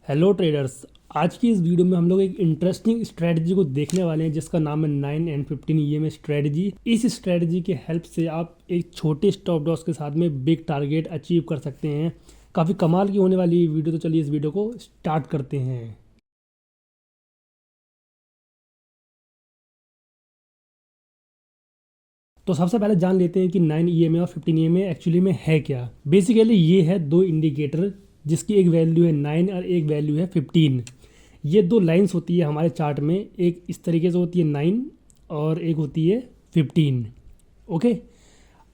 Hello traders. आज की इस वीडियो में हम लोग एक इंटरेस्टिंग स्ट्रेटजी को देखने वाले हैं जिसका नाम है 9 एंड 15 ईएमए स्ट्रेटजी। इस स्ट्रेटजी के हेल्प से आप एक छोटे स्टॉप लॉस के साथ में बिग टारगेट अचीव कर सकते हैं। काफ़ी कमाल की होने वाली वीडियो, तो चलिए इस वीडियो को स्टार्ट करते हैं। तो सबसे पहले जान लेते हैं कि 9 ईएमए और 15 ईएमए एक्चुअली में है क्या। बेसिकली ये है दो इंडिकेटर जिसकी एक वैल्यू है 9 और एक वैल्यू है 15। ये दो लाइंस होती है हमारे चार्ट में, एक इस तरीके से होती है 9 और एक होती है 15। ओके,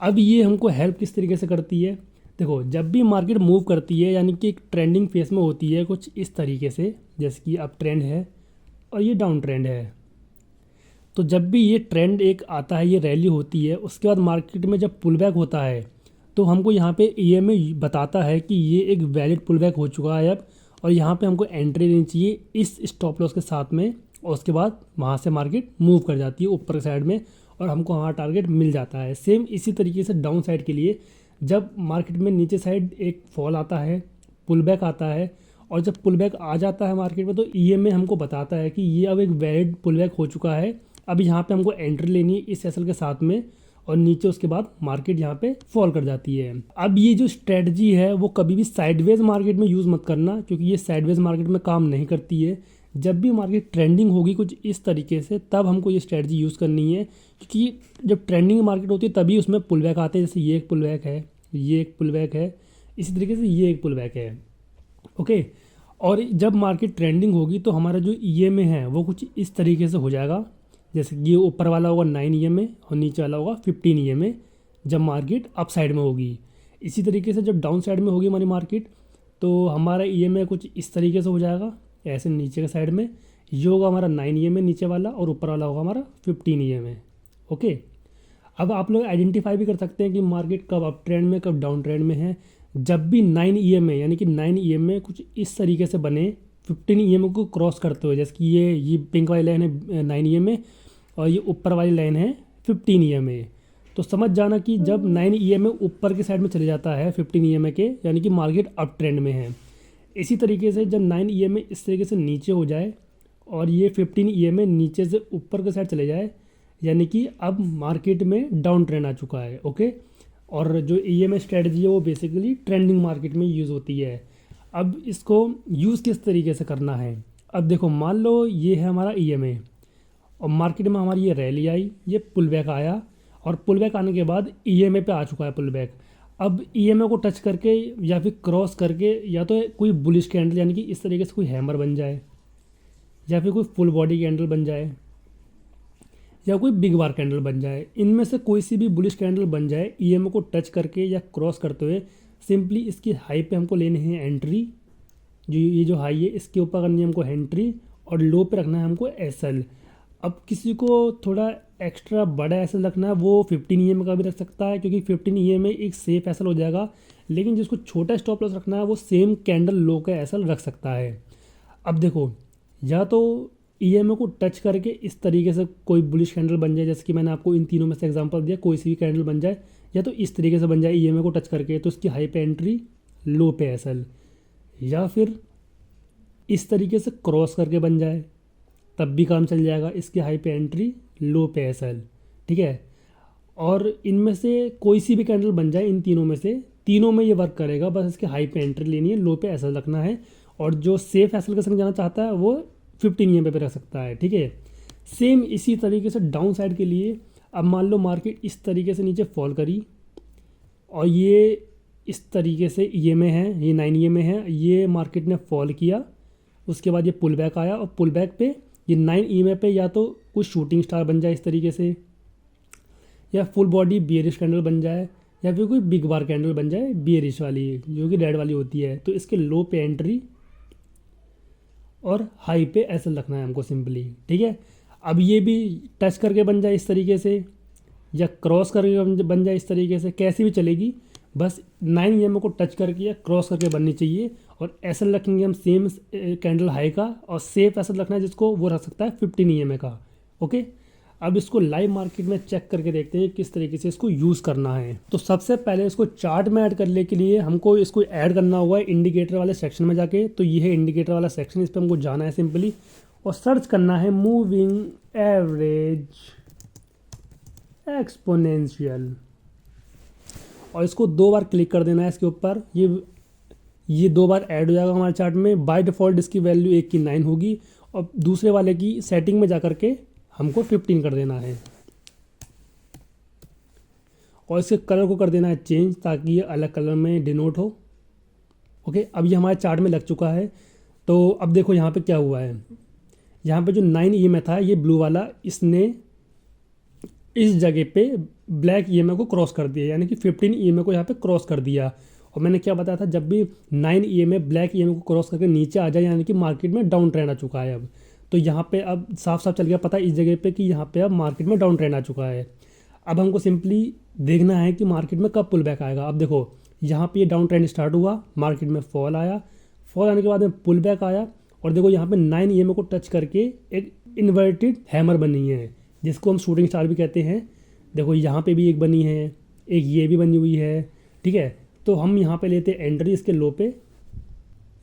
अब ये हमको हेल्प किस तरीके से करती है। देखो, जब भी मार्केट मूव करती है यानी कि एक ट्रेंडिंग फेस में होती है कुछ इस तरीके से, जैसे कि अप ट्रेंड है और ये डाउन ट्रेंड है। तो जब भी ये ट्रेंड एक आता है, ये रैली होती है, उसके बाद मार्केट में जब पुल बैक होता है तो हमको यहाँ पे ईएमए बताता है कि ये एक वैलिड पुल बैक हो चुका है अब, और यहाँ पे हमको एंट्री लेनी चाहिए इस स्टॉप लॉस के साथ में। और उसके बाद वहाँ से मार्केट मूव कर जाती है ऊपर साइड में और हमको हमारा टारगेट मिल जाता है। सेम इसी तरीके से डाउन साइड के लिए, जब मार्केट में नीचे साइड एक फॉल आता है, पुल बैक आता है, और जब पुल बैक आ जाता है मार्केट में, तो ईएमए हमको बताता है कि ये अब एक वैलिड पुल बैक हो चुका है। अब यहाँ पे हमको एंट्री लेनी है इस एसएल के साथ में, और नीचे उसके बाद मार्केट यहाँ पे फॉल कर जाती है। अब ये जो स्ट्रेटजी है वो कभी भी साइडवेज मार्केट में यूज़ मत करना, क्योंकि ये साइडवेज मार्केट में काम नहीं करती है। जब भी मार्केट ट्रेंडिंग होगी कुछ इस तरीके से, तब हमको ये स्ट्रेटजी यूज़ करनी है, क्योंकि जब ट्रेंडिंग मार्केट होती है तभी उसमें पुल बैक आते हैं। जैसे ये एक पुल बैक है, ये एक पुल बैक है, इसी तरीके से ये एक पुल बैक है। ओके, और जब मार्केट ट्रेंडिंग होगी तो हमारा जो ईएमए है वो कुछ इस तरीके से हो जाएगा। जैसे ये ऊपर वाला होगा 9 ईएमए और नीचे वाला होगा 15 ईएमए, जब मार्केट अप साइड में होगी। इसी तरीके से जब डाउन साइड में होगी हमारी मार्केट, तो हमारा ईएमए कुछ इस तरीके से हो जाएगा, ऐसे नीचे के साइड में। ये होगा हमारा 9 ईएमए नीचे वाला, और ऊपर वाला होगा हमारा 15 ईएमए। ओके, अब आप लोग आइडेंटिफाई भी कर सकते हैं कि मार्केट कब अप ट्रेंड में कब डाउन ट्रेंड में है। जब भी 9 ईएमए यानी कि 9 ईएमए कुछ इस तरीके से बने 15 ईएमए को क्रॉस करते हुए, जैसे कि ये पिंक वाली लाइन है 9 ईएमए और ये ऊपर वाली लाइन है 15 ईएमए। तो समझ जाना कि जब 9 ईएमए ऊपर के साइड में चले जाता है 15 ईएमए के, यानी कि मार्केट अप ट्रेंड में है। इसी तरीके से जब 9 ईएमए इस तरीके से नीचे हो जाए और ये 15 ईएमए नीचे से ऊपर के साइड चले जाए, यानी कि अब मार्केट में डाउन ट्रेंड आ चुका है। ओके, और जो ईएमए स्ट्रेटजी है वो बेसिकली ट्रेंडिंग मार्केट में यूज़ होती है। अब इसको यूज़ किस तरीके से करना है। अब देखो, मान लो ये है हमारा ईएमए और मार्केट में हमारी ये रैली आई, ये पुल बैक आया, और पुल बैक आने के बाद ईएमए पे आ चुका है पुल बैक। अब ईएमए को टच करके या फिर क्रॉस करके, या तो कोई बुलिश कैंडल यानी कि इस तरीके से कोई हैमर बन जाए, या फिर कोई फुल बॉडी कैंडल बन जाए, या कोई बिग बार कैंडल बन जाए। इनमें से कोई सी भी बुलिश कैंडल बन जाए ईएमए को टच करके या क्रॉस करते हुए, सिंपली इसकी हाई पे हमको लेने हैं एंट्री। जो ये जो हाई है इसके ऊपर करनी है हमको एंट्री, और लो पे रखना है हमको एसएल। अब किसी को थोड़ा एक्स्ट्रा बड़ा एसएल रखना है वो 15 ईएमए का भी रख सकता है, क्योंकि 15 ईएमए एक सेफ एसएल हो जाएगा। लेकिन जिसको छोटा स्टॉप लॉस रखना है वो सेम कैंडल लो का एसएल रख सकता है। अब देखो, या तो ईएमए को टच करके इस तरीके से कोई बुलिश कैंडल बन जाए, जैसे कि मैंने आपको इन तीनों में से एग्जांपल दिया, कोई सी भी कैंडल बन जाए, या तो इस तरीके से बन जाए ईएमए को टच करके, तो इसकी हाई पे एंट्री, लो पे एसएल, या फिर इस तरीके से क्रॉस करके बन जाए तब भी काम चल जाएगा, इसकी हाई पे एंट्री, लो पे एसएल। ठीक है, और इनमें से कोई सी भी कैंडल बन जाए इन तीनों में से, तीनों में ये वर्क करेगा। बस इसके हाई पे एंट्री लेनी है, लो पे एसएल रखना है, और जो सेफ एसएल के संग जाना चाहता है वो 15 ईएमए पे रख सकता है। ठीक है, सेम इसी तरीके से डाउन साइड के लिए। अब मान लो मार्केट इस तरीके से नीचे फॉल करी और ये इस तरीके से ईएमए है, ये 9 ईएमए है, ये मार्केट ने फॉल किया, उसके बाद ये पुल बैक आया, और पुल बैक पे ये 9 ईएमए पे या तो कुछ शूटिंग स्टार बन जाए इस तरीके से, या फुल बॉडी बियरिश कैंडल बन जाए, या फिर कोई बिग बार कैंडल बन जाए बियरिश वाली जो कि रेड वाली होती है। तो इसके लो पे एंट्री और हाई पे ऐसे रखना है हमको सिंपली। ठीक है, अब ये भी टच करके बन जाए इस तरीके से, या क्रॉस करके बन जाए इस तरीके से, कैसी भी चलेगी, बस 9 ईएमए को टच करके या क्रॉस करके बननी चाहिए। और एसएल रखेंगे हम सेम कैंडल हाई का, और सेफ एसएल रखना है जिसको वो रख सकता है 15 ईएमए का। ओके, अब इसको लाइव मार्केट में चेक करके देखते हैं किस तरीके से इसको यूज़ करना है। तो सबसे पहले इसको चार्ट में ऐड करने के लिए हमको इसको ऐड करना होगा इंडिकेटर वाले सेक्शन में जाके। तो ये है इंडिकेटर वाला सेक्शन, इस पर हमको जाना है सिंपली और सर्च करना है मूविंग एवरेज एक्सपोनेंशियल और इसको 2 बार क्लिक कर देना है इसके ऊपर। ये 2 बार ऐड हो जाएगा हमारे चार्ट में। बाय डिफ़ॉल्ट इसकी वैल्यू 1 की 9 होगी और दूसरे वाले की सेटिंग में जा कर के हमको 15 कर देना है और इसके कलर को कर देना है चेंज ताकि ये अलग कलर में डिनोट हो। ओके, अब ये हमारे चार्ट में लग चुका है। तो अब देखो यहाँ पे क्या हुआ है, यहाँ पे जो 9 EMA था ये ब्लू वाला, इसने इस जगह पे ब्लैक EMA को क्रॉस कर दिया, यानी कि 15 EMA को यहाँ पे क्रॉस कर दिया। और मैंने क्या बताया था, जब भी 9 EMA ब्लैक EMA को क्रॉस करके नीचे आ जाए यानी कि मार्केट में डाउन ट्रेंड आ चुका है। अब तो यहाँ पे अब साफ साफ चल गया पता इस जगह पे कि यहाँ पे अब मार्केट में डाउन ट्रेंड आ चुका है। अब हमको सिंपली देखना है कि मार्केट में कब पुल बैक आएगा। अब देखो यहाँ पे ये डाउन ट्रेंड स्टार्ट हुआ, मार्केट में फॉल आया, फॉल आने के बाद में पुल बैक आया और देखो यहाँ पे 9 EMA को टच करके एक इन्वर्टेड हैमर बनी है जिसको हम शूटिंग स्टार भी कहते हैं। देखो यहाँ पे भी एक बनी है, एक ये भी बनी हुई है, ठीक है। तो हम यहाँ पे लेते हैं एंट्री इसके लो पे,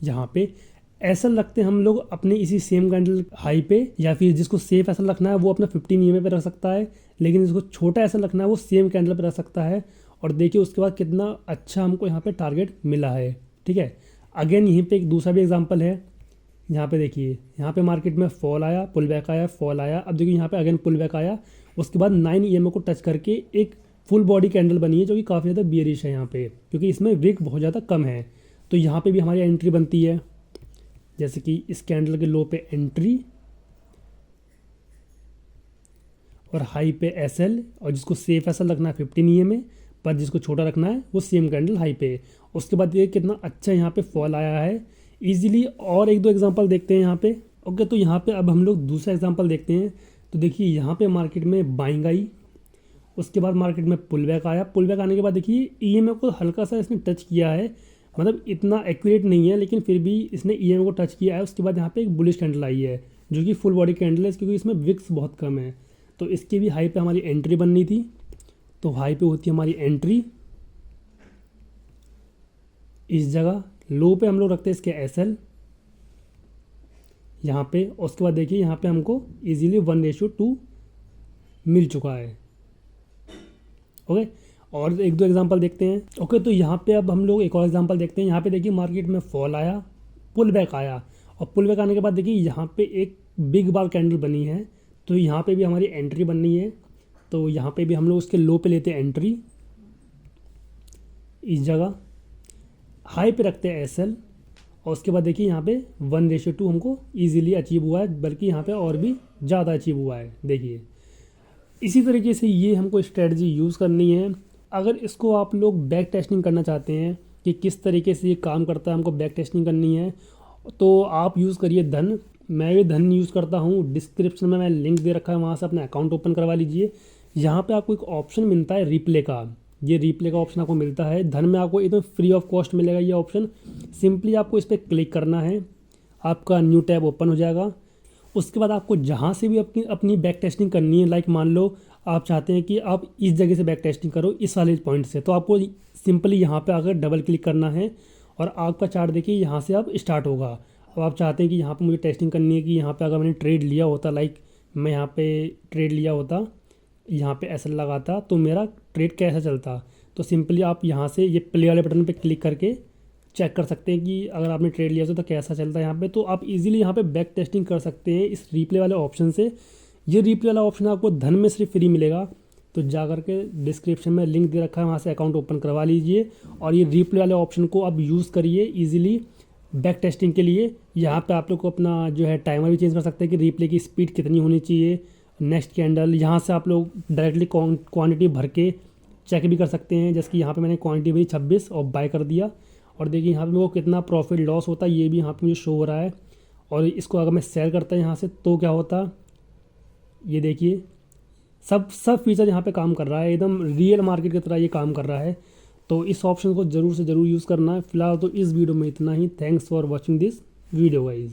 यहाँ पे ऐसा लगते हैं हम लोग अपने इसी सेम कैंडल हाई पे, या फिर जिसको सेफ ऐसा रखना है वो अपना 15 EMA पे रख सकता है, लेकिन जिसको छोटा ऐसा रखना है वो सेम कैंडल पे रख सकता है। और देखिए उसके बाद कितना अच्छा हमको यहाँ पे टारगेट मिला है, ठीक है। अगेन यहीं पे एक दूसरा भी एग्जांपल है, यहाँ पे देखिए यहाँ पे मार्केट में फॉल आया, पुल बैक आया, फॉल आया। अब देखिए यहाँ पे अगेन पुल बैक आया, उसके बाद 9 EMA को टच करके एक फुल बॉडी कैंडल बनी है जो कि काफ़ी ज़्यादा बियरिश है यहाँ पे, क्योंकि इसमें विक बहुत ज़्यादा कम है। तो यहाँ पे भी हमारी एंट्री बनती है, जैसे कि इस कैंडल के लो पे एंट्री और हाई पे SL, और जिसको सेफ ऐसा रखना है 15 EMA, पर जिसको छोटा रखना है वो सेम कैंडल हाई पे। उसके बाद ये कितना अच्छा यहाँ पे फॉल आया है इजीली। और एक दो एग्जांपल देखते हैं यहाँ पे। ओके, तो यहाँ पे अब हम लोग दूसरा एग्जांपल देखते हैं। तो देखिए यहाँ पे मार्केट में बाइंग आई, उसके बाद मार्केट में पुल बैक आया, पुल बैक आने के बाद देखिए EMA को हल्का सा इसने टच किया है, मतलब इतना एक्यूरेट नहीं है लेकिन फिर भी इसने EMA को टच किया है। उसके बाद यहाँ पे एक बुलिश कैंडल आई है जो कि फुल बॉडी कैंडल है, क्योंकि इसमें विक्स बहुत कम है। तो इसकी भी हाई पे हमारी एंट्री बननी थी, तो हाई पे होती है हमारी एंट्री इस जगह, लो पे हम लोग रखते हैं इसके SL यहाँ पे। उसके बाद देखिए यहाँ पे हमको इजीली 1:2 मिल चुका है। ओके, और एक दो एग्जांपल देखते हैं। ओके, तो यहाँ पे अब हम लोग एक और एग्जांपल देखते हैं। यहाँ पे देखिए मार्केट में फॉल आया, पुल बैक आया, और पुल बैक आने के बाद देखिए यहाँ पे एक बिग बार कैंडल बनी है, तो यहाँ पे भी हमारी एंट्री बननी है। तो यहाँ पे भी हम लोग उसके लो पे लेते हैं एंट्री इस जगह, हाई पे रखते हैं SL, और उसके बाद देखिए यहाँ पे 1:2 हमको इजीली अचीव हुआ है, बल्कि यहाँ पे और भी ज़्यादा अचीव हुआ है। देखिए इसी तरीके से ये हमको स्ट्रेटजी यूज़ करनी है। अगर इसको आप लोग बैक टेस्टिंग करना चाहते हैं कि किस तरीके से ये काम करता है, हमको बैक टेस्टिंग करनी है, तो आप यूज़ करिए धन। मैं भी धन यूज़ करता हूँ, डिस्क्रिप्शन में मैं लिंक दे रखा है, वहाँ से अपना अकाउंट ओपन करवा लीजिए। यहाँ पे आपको एक ऑप्शन मिलता है रिप्ले का, ये रिप्ले का ऑप्शन आपको मिलता है। धन में आपको एकदम फ्री ऑफ कॉस्ट मिलेगा ये ऑप्शन। सिंपली आपको इस पर क्लिक करना है, आपका न्यू टैब ओपन हो जाएगा। उसके बाद आपको जहाँ से भी अपनी बैक टेस्टिंग करनी है, लाइक मान लो आप चाहते हैं कि आप इस जगह से बैक टेस्टिंग करो इस वाले पॉइंट से, तो आपको सिंपली यहाँ पे आकर डबल क्लिक करना है और आपका चार्ट देखिए यहाँ से अब स्टार्ट होगा। अब आप चाहते हैं कि यहाँ पे मुझे टेस्टिंग करनी है कि यहाँ पे अगर मैंने ट्रेड लिया होता, लाइक मैं यहाँ पे ट्रेड लिया होता, यहाँ पे SL लगाता, तो मेरा ट्रेड कैसा चलता। तो सिंपली आप यहाँ से ये प्ले वाले बटन पे क्लिक करके चेक कर सकते हैं कि अगर आपने ट्रेड लिया तो कैसा चलता है यहाँ पे। तो आप इजीली यहाँ पे बैक टेस्टिंग कर सकते हैं इस रिप्ले वाले ऑप्शन से। ये रिप्ले वाला ऑप्शन आपको धन में सिर्फ फ्री मिलेगा, तो जा करके डिस्क्रिप्शन में लिंक दे रखा है, वहाँ से अकाउंट ओपन करवा लीजिए और ये रिप्ले वाले ऑप्शन को आप यूज़ करिए इजीली बैक टेस्टिंग के लिए। यहाँ पे आप लोग को अपना जो है टाइमर भी चेंज कर सकते हैं कि रिप्ले की स्पीड कितनी होनी चाहिए, नेक्स्ट कैंडल। यहाँ से आप लोग डायरेक्टली क्वांटिटी भर के चेक भी कर सकते हैं, जैसे कि यहाँ पे मैंने क्वांटिटी भरी 26 और बाय कर दिया, और देखिए यहाँ पे मेरे को कितना प्रॉफिट लॉस होता है ये भी यहाँ पे मुझे शो हो रहा है। और इसको अगर मैं सेल करता यहाँ से तो क्या होता, ये देखिए सब फीचर यहाँ पे काम कर रहा है, एकदम रियल मार्केट की तरह ये काम कर रहा है। तो इस ऑप्शन को ज़रूर से ज़रूर यूज़ करना है। फिलहाल तो इस वीडियो में इतना ही। Thanks for watching this video guys.